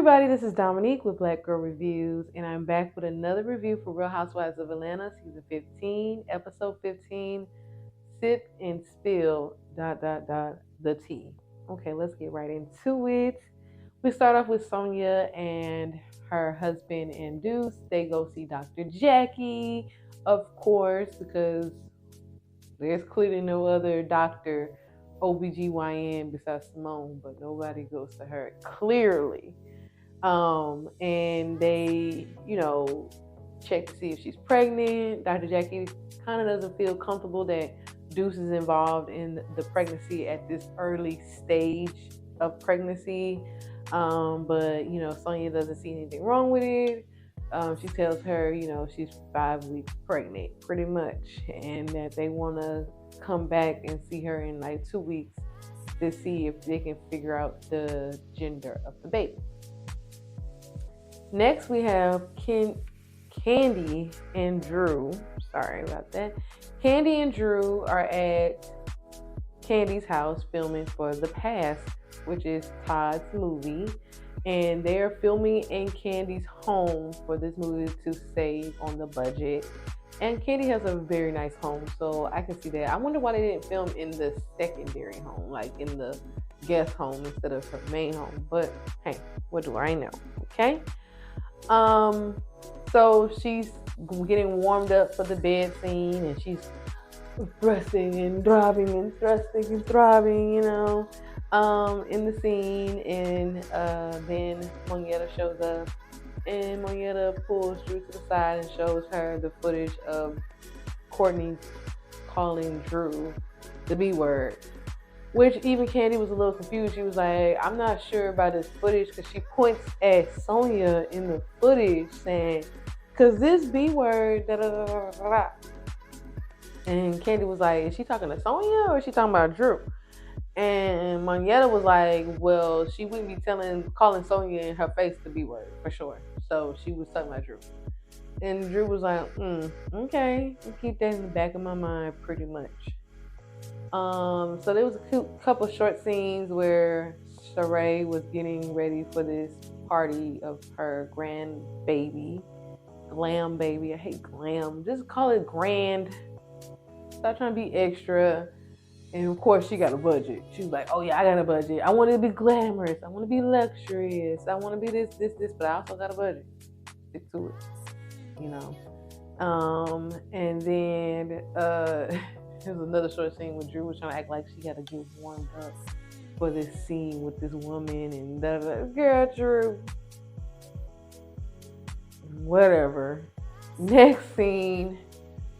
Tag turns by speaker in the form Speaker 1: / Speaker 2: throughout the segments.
Speaker 1: everybody, this is Dominique with Black Girl Reviews, and I'm back with another review for Real Housewives of Atlanta, season 15, episode 15, Sip and Spill, the tea. Okay, let's get right into it. We start off with Sonia and her husband and Deuce. They go see Dr. Jackie, of course, because there's clearly no other doctor, OBGYN besides Simone, but nobody goes to her, clearly. And they, check to see if she's pregnant. Dr. Jackie kind of doesn't feel comfortable that Deuce is involved in the pregnancy at this early stage of pregnancy. But Sonia doesn't see anything wrong with it. She tells her, she's 5 weeks pregnant, pretty much, and that they want to come back and see her in like 2 weeks to see if they can figure out the gender of the baby. Next, we have Kandi and Drew. Sorry about that. Kandi and Drew are at Kandi's house filming for The Past, which is Todd's movie. And they're filming in Kandi's home for this movie to save on the budget. And Kandi has a very nice home, so I can see that. I wonder why they didn't film in the secondary home, like in the guest home instead of her main home. But hey, what do I know? Okay. So she's getting warmed up for the bed scene, and she's thrusting and throbbing and thrusting and throbbing, in the scene. And then Monietta shows up, and Monietta pulls Drew to the side and shows her the footage of Courtney calling Drew the B word. Which even Kandi was a little confused. She was like, I'm not sure about this footage, because she points at Sonia in the footage saying, because this B word, da da da da da. And Kandi was like, is she talking to Sonia or is she talking about Drew? And Monietta was like, well, she wouldn't be calling Sonia in her face the B word for sure. So she was talking about Drew. And Drew was like, okay, I'll keep that in the back of my mind pretty much. So there was a couple short scenes where Sheree was getting ready for this party of her grandbaby, glam baby. I hate glam. Just call it grand. Stop trying to be extra. And of course, she got a budget. She was like, oh yeah, I got a budget. I want it to be glamorous. I want to be luxurious. I want to be this, but I also got a budget. Stick to it, And then there's another short scene where Drew was trying to act like she got to get warmed up for this scene with this woman, and girl, Drew, whatever. Next scene,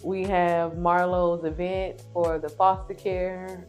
Speaker 1: we have Marlo's event for the foster care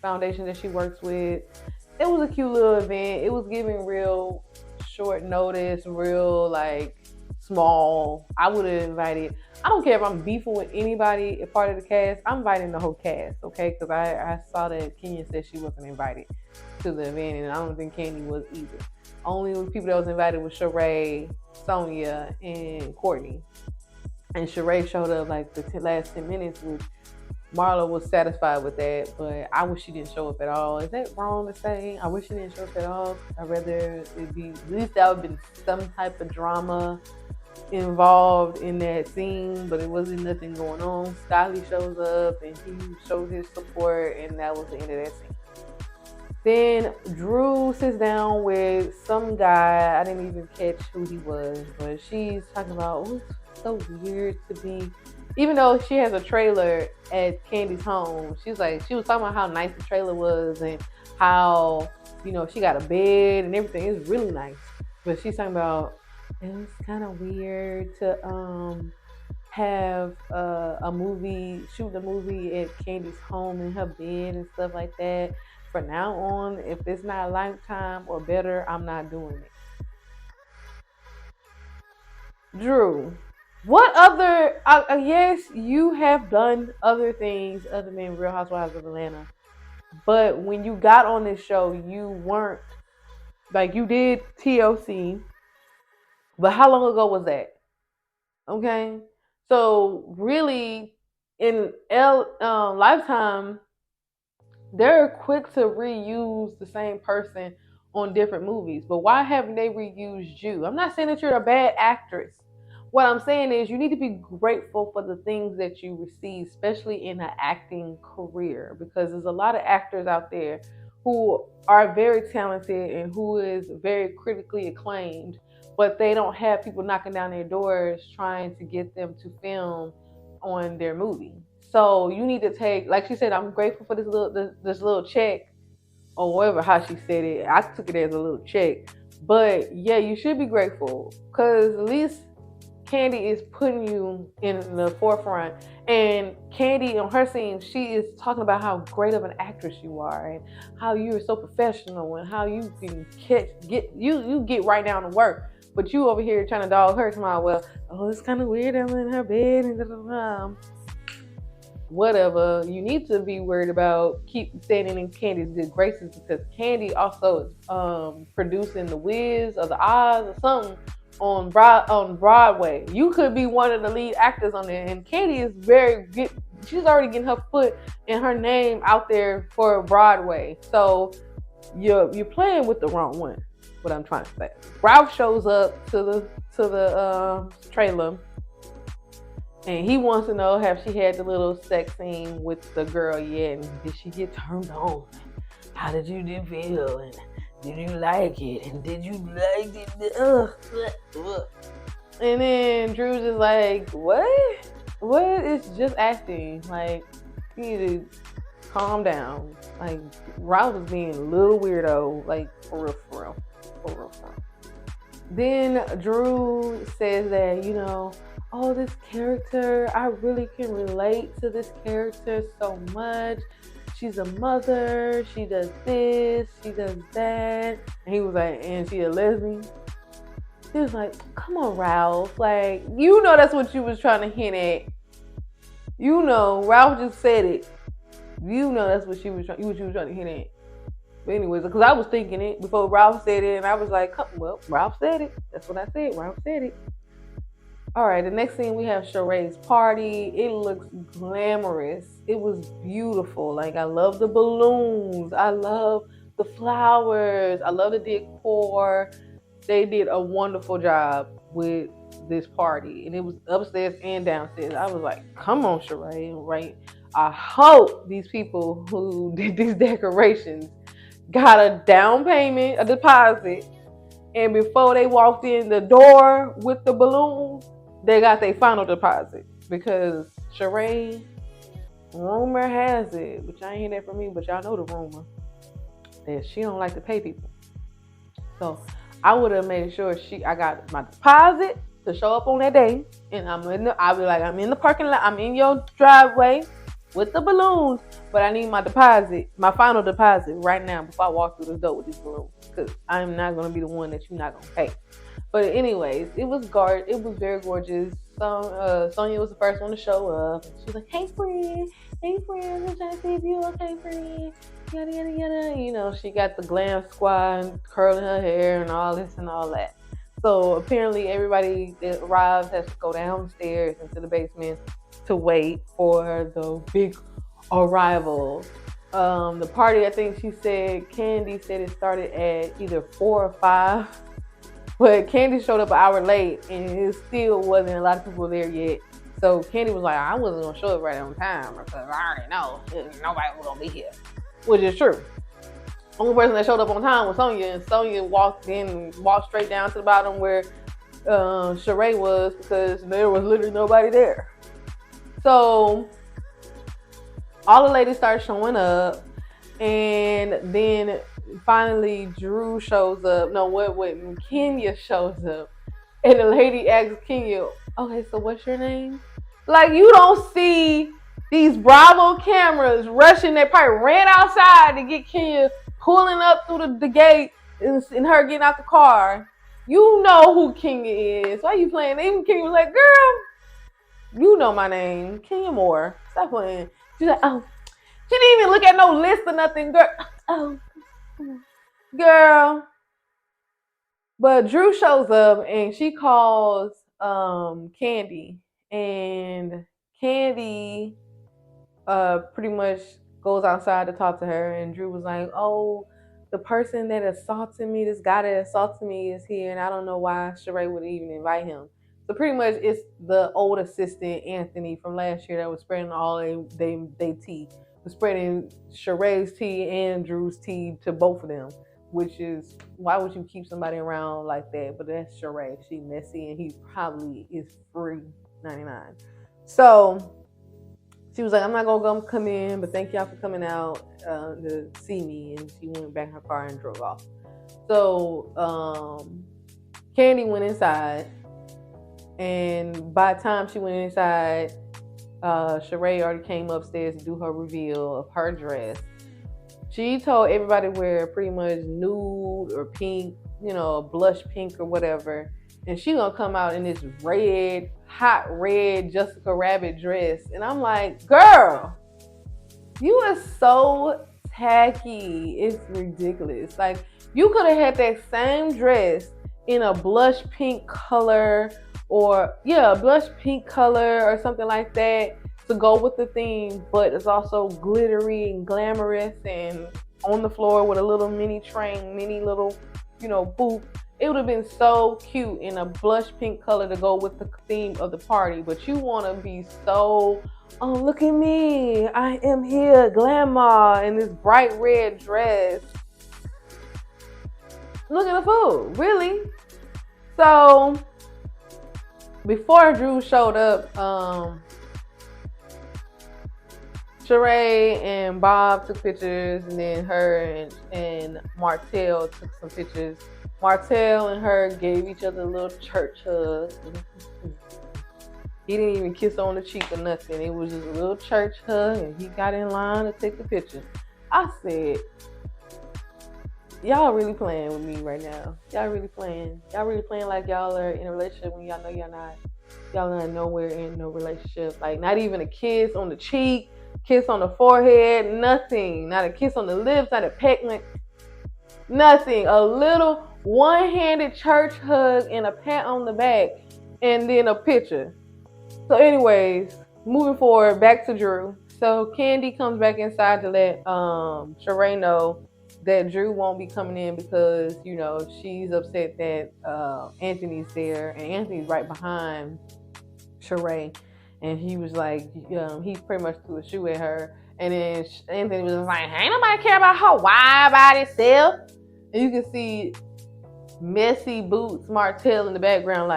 Speaker 1: foundation that she works with. It was a cute little event. It was giving real short notice, real like small. I would have invited. I don't care if I'm beefing with anybody, a part of the cast. I'm inviting the whole cast, okay? Because I saw that Kenya said she wasn't invited to the event, and I don't think Kandi was either. Only people that was invited was Sheree, Sonia, and Courtney. And Sheree showed up like the last 10 minutes, which Marlo was satisfied with that, but I wish she didn't show up at all. Is that wrong to say? I wish she didn't show up at all. I'd rather it be, at least that would have been some type of drama involved in that scene, but it wasn't nothing going on. Skyly shows up and he showed his support, and that was the end of that scene. Then Drew sits down with some guy. I didn't even catch who he was, but she's talking about, oh, it's so weird to be, even though she has a trailer at Kandi's home, she was talking about how nice the trailer was and how, she got a bed and everything. It's really nice. But she's talking about, it was kind of weird to have shoot a movie at Kandi's home in her bed and stuff like that. From now on, if it's not Lifetime or better, I'm not doing it. Drew, what other? Yes, you have done other things other than Real Housewives of Atlanta, but when you got on this show, you weren't like, you did TLC, but how long ago was that? Okay, so really, in Lifetime, they're quick to reuse the same person on different movies, but why haven't they reused you? I'm not saying that you're a bad actress. What I'm saying is you need to be grateful for the things that you receive, especially in an acting career, because there's a lot of actors out there who are very talented and who is very critically acclaimed, but they don't have people knocking down their doors trying to get them to film on their movie. So you need to take, like she said, I'm grateful for this little check or whatever how she said it. I took it as a little check, but yeah, you should be grateful because at least Kandi is putting you in the forefront. And Kandi on her scene, she is talking about how great of an actress you are and how you are so professional and how you can get right down to work. But you over here trying to dog her tomorrow. Well, oh, it's kind of weird. I'm in her bed and whatever. You need to be worried about keep standing in Kandi's good graces because Kandi also is producing The Wiz or The Oz or something on Broadway. You could be one of the lead actors on there, and Kandi is very good. She's already getting her foot and her name out there for Broadway. So you're playing with the wrong one. What I'm trying to say. Ralph shows up to the trailer. And he wants to know have she had the little sex scene with the girl yet, and did she get turned on? How did you feel? And did you like it? And did you like it? Ugh. And then Drew's just like, what? What? It's just acting. Like, you need to calm down. Like, Ralph was being a little weirdo. Like, for real. Then Drew says that, oh, this character, I really can relate to this character so much. She's a mother, she does this, she does that. And he was like, and she a lesbian? He was like, come on, Ralph. Like, that's what you was trying to hint at. Ralph just said it. That's what you was trying to hint at. But anyways, because I was thinking it before Ralph said it, and I was like, well, Ralph said it. That's what I said. Ralph said it. All right, the next thing we have Sheree's party. It looks glamorous. It was beautiful. Like, I love the balloons. I love the flowers. I love the decor. They did a wonderful job with this party. And it was upstairs and downstairs. I was like, come on, Sheree, right? I hope these people who did these decorations got a down payment, a deposit, and before they walked in the door with the balloons, they got their final deposit. Because Sheree, rumor has it, which I ain't hear that from me, but y'all know the rumor, that she don't like to pay people. So I would have made sure I got my deposit to show up on that day, and I'll be like, I'm in the parking lot, I'm in your driveway with the balloons, but I need my deposit, my final deposit right now before I walk through the door with these balloons, because I'm not going to be the one that you're not going to pay. But anyways, it was very gorgeous. Sonia was the first one to show up. She was like, hey friend, I'm trying to see if you okay, friend. Yada, yada, yada. She got the glam squad curling her hair and all this and all that. So apparently everybody that arrives has to go downstairs into the basement to wait for the big arrival. The party, I think Kandi said it started at either 4 or 5. But Kandi showed up an hour late, and it still wasn't a lot of people there yet. So Kandi was like, I wasn't going to show up right on time because I already know nobody was going to be here. Which is true. Only person that showed up on time was Sonia, and Sonia walked straight down to the bottom where Sheree was because there was literally nobody there. So all the ladies start showing up, and then finally Drew shows up. No, when Kenya shows up, and the lady asks Kenya, okay, so what's your name? Like, you don't see these Bravo cameras rushing. They probably ran outside to get Kenya pulling up through the gate and her getting out the car. You know who Kenya is. Why you playing? Even Kenya was like, girl, you know my name, Kenya Moore. Stop playing. She's like, oh. She didn't even look at no list or nothing, girl. Oh, girl. But Drew shows up and she calls Kandi, and Kandi pretty much goes outside to talk to her, and Drew was like, oh, the person that assaulted me, this guy that assaulted me is here, and I don't know why Sheree would even invite him. So pretty much it's the old assistant Anthony from last year that was spreading all they tea, was spreading Sheree's tea and Drew's tea to both of them, which is why would you keep somebody around like that? But that's Sheree. She messy and he probably is free 99. So she was like, I'm not gonna come in, but thank y'all for coming out to see me. And she went back in her car and drove off. So Kandi went inside, and by the time she went inside, Sheree already came upstairs to do her reveal of her dress. She told everybody to wear pretty much nude or pink, blush pink or whatever. And she gonna come out in this red, hot red Jessica Rabbit dress. And I'm like, girl, you are so tacky. It's ridiculous. Like, you could have had that same dress in a blush pink color blush pink color or something like that to go with the theme, but it's also glittery and glamorous and on the floor with a little mini train, mini little, booth. It would have been so cute in a blush pink color to go with the theme of the party, but you want to be so, oh, look at me, I am here, glamour, in this bright red dress. Look at the food, really? So, before Drew showed up, Sheree and Bob took pictures, and then her and Martell took some pictures. Martell and her gave each other a little church hug. He didn't even kiss her on the cheek or nothing. It was just a little church hug, and he got in line to take the picture. I said, y'all really playing with me right now. Y'all really playing. Y'all really playing like y'all are in a relationship when y'all know y'all not. Y'all are nowhere in no relationship. Like, not even a kiss on the cheek, kiss on the forehead, nothing. Not a kiss on the lips, not a peck, nothing. A little one-handed church hug and a pat on the back, and then a picture. So anyways, moving forward, back to Drew. So Kandi comes back inside to let Sheree know that Drew won't be coming in because, she's upset that Anthony's there, and Anthony's right behind Sheree. And he was like, he pretty much threw a shoe at her. And then Anthony was like, ain't nobody care about her wide body self. And you can see messy boots Martell in the background,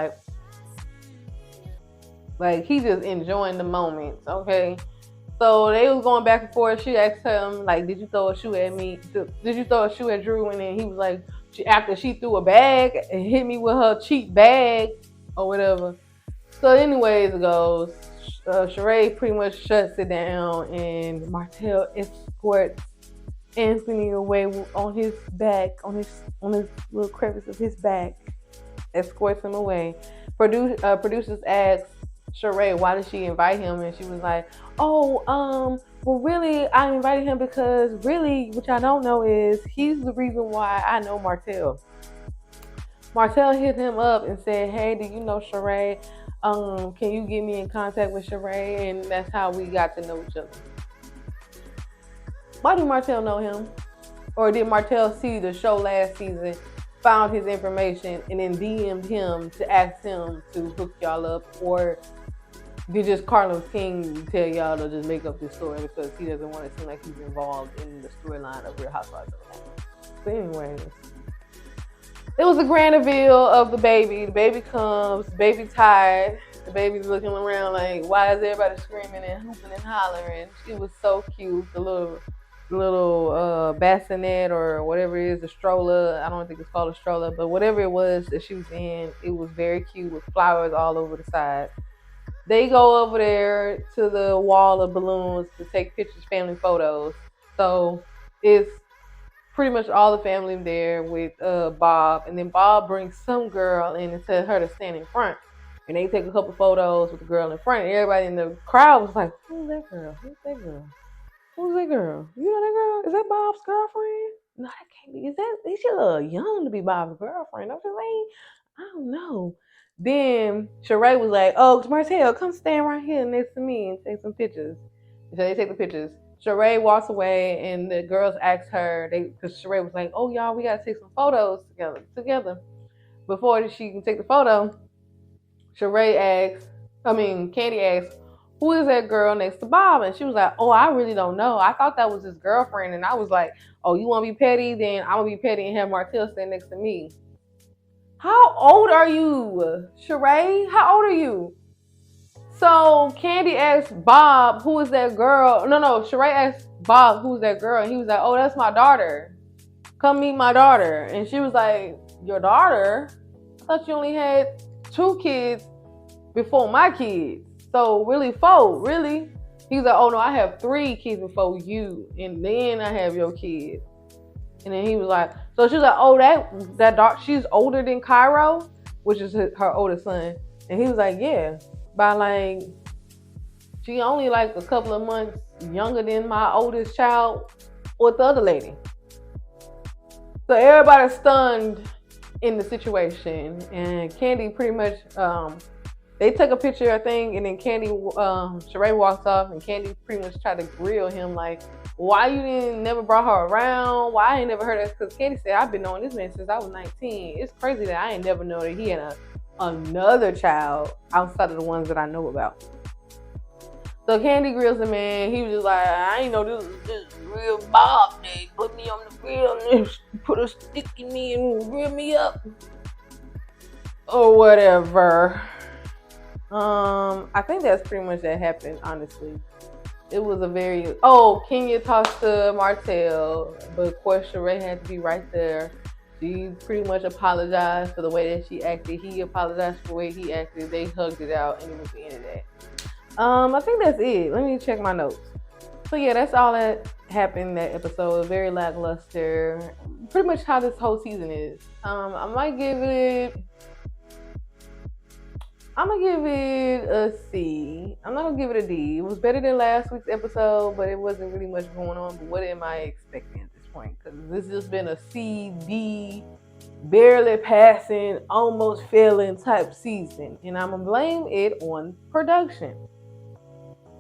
Speaker 1: like he just enjoying the moment, okay? So they was going back and forth. She asked him, like, did you throw a shoe at me? Did you throw a shoe at Drew? And then he was like, after she threw a bag and hit me with her cheap bag or whatever. So anyways, it goes. Sheree pretty much shuts it down, and Martell escorts Anthony away on his back, on his little crevice of his back, escorts him away. Producers asked Sheree, why did she invite him? And she was like, well, really, I invited him because really, what y'all don't know is he's the reason why I know Martell. Martell hit him up and said, hey, do you know Sheree? Can you get me in contact with Sheree? And that's how we got to know each other. Why do Martell know him? Or did Martell see the show last season, found his information, and then DM'd him to ask him to hook y'all up? Or did just Carlos King tell y'all to just make up this story because he doesn't want to seem like he's involved in the storyline of Real Housewives of Atlanta? But anyways, it was a grand reveal of the baby. The baby comes, baby tired. The baby's looking around like, why is everybody screaming and hooping and hollering? She was so cute. The little bassinet or whatever it is, the stroller. I don't think it's called a stroller, but whatever it was that she was in, it was very cute with flowers all over the side. They go over there to the wall of balloons to take pictures, family photos. So it's pretty much all the family there with Bob, and then Bob brings some girl in and tells her to stand in front, and they take a couple photos with the girl in front, and everybody in the crowd was like, who's that girl? Who's that girl? Who's that girl? You know that girl? Is that Bob's girlfriend? No, that can't be. Is she a little young to be Bob's girlfriend? Don't you think? I don't know. Then Sheree was like, oh, Martell, come stand right here next to me and take some pictures. So they take the pictures. Sheree walks away, and the girls ask her, because Sheree was like, "Oh y'all, we gotta take some photos together." Before she can take the photo, Kandi asks, "Who is that girl next to Bob?" And she was like, "Oh, I really don't know. I thought that was his girlfriend." And I was like, "Oh, you want to be petty? Then I'm gonna be petty and have Martell stand next to me." How old are you, Sheree? How old are you? So Kandi asked Bob, "Who is that girl?" No. Sheree asked Bob, "Who's that girl?" And he was like, "Oh, that's my daughter. Come meet my daughter." And she was like, "Your daughter? I thought you only had 2 kids before my kids. So really 4, really?" He was like, "Oh no, I have 3 kids before you, and then I have your kids." And then he was like, so she was like, "Oh, that daughter, she's older than Cairo, which is her oldest son." And he was like, "Yeah, by like, she only like a couple of months younger than my oldest child or the other lady." So everybody's stunned in the situation, and Kandi pretty much they took a picture, I think, and then Sheree walks off, and Kandi pretty much tried to grill him like, "Why you didn't never brought her around? Why I ain't never heard of?" Because Kandi said, "I've been knowing this man since I was 19. It's crazy that I ain't never know that he had another child outside of the ones that I know about." So Kandi grills the man. He was just like, "I ain't know this real Bob. They put me on the grill and put a stick in me and grill me up or whatever." I think that's pretty much that happened, honestly. It was a very Kenya talks to Martell, but of course Sheree had to be right there. She pretty much apologized for the way that she acted. He apologized for the way he acted. They hugged it out, and it was the end of that. I think that's it. Let me check my notes. So yeah, that's all that happened in that episode. Very lackluster. Pretty much how this whole season is. I'm gonna give it a C. I'm not gonna give it a D. It was better than last week's episode, but it wasn't really much going on. But what am I expecting at this point? Because this has been a C, D, barely passing, almost failing type season, and I'm gonna blame it on production.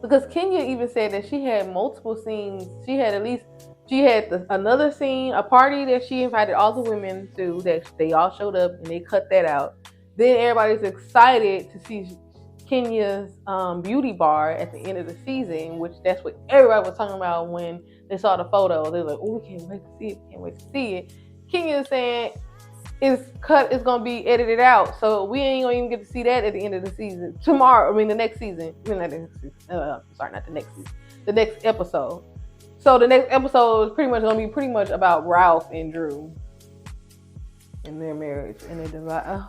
Speaker 1: Because Kenya even said that she had multiple scenes. She had another scene, a party that she invited all the women to, that they all showed up, and they cut that out. Then everybody's excited to see Kenya's beauty bar at the end of the season, which that's what everybody was talking about when they saw the photo. They're like, "Oh, we can't wait to see it. Can't wait to see it." Kenya's saying it's gonna be edited out, so we ain't gonna even get to see that at the end of the season. The next season. Sorry, not the next season. The next episode. So the next episode is pretty much about Ralph and Drew and their marriage and their divide.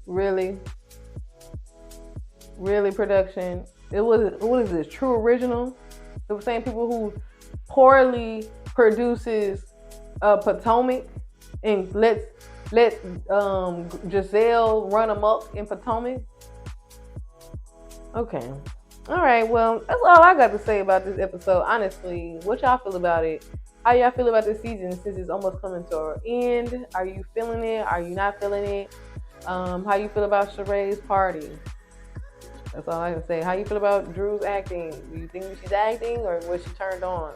Speaker 1: Really, production. What is this? True Original. The same people who poorly produces Potomac and let Giselle run amok in Potomac. Okay. All right. Well, that's all I got to say about this episode. Honestly, what y'all feel about it? How y'all feel about this season since it's almost coming to an end? Are you feeling it? Are you not feeling it? How you feel about Sheree's party? That's all I can say. How you feel about Drew's acting? Do you think she's acting or was she turned on?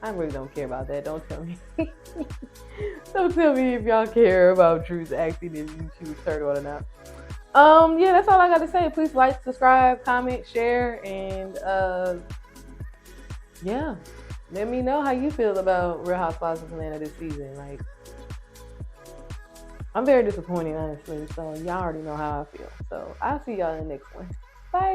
Speaker 1: I really don't care about that. Don't tell me. Don't tell me if y'all care about Drew's acting and if she was turned on or not. Yeah, that's all I got to say. Please like, subscribe, comment, share, and yeah, let me know how you feel about Real Housewives of Atlanta this season. Like, I'm very disappointed, honestly. So y'all already know how I feel. So I'll see y'all in the next one. Bye.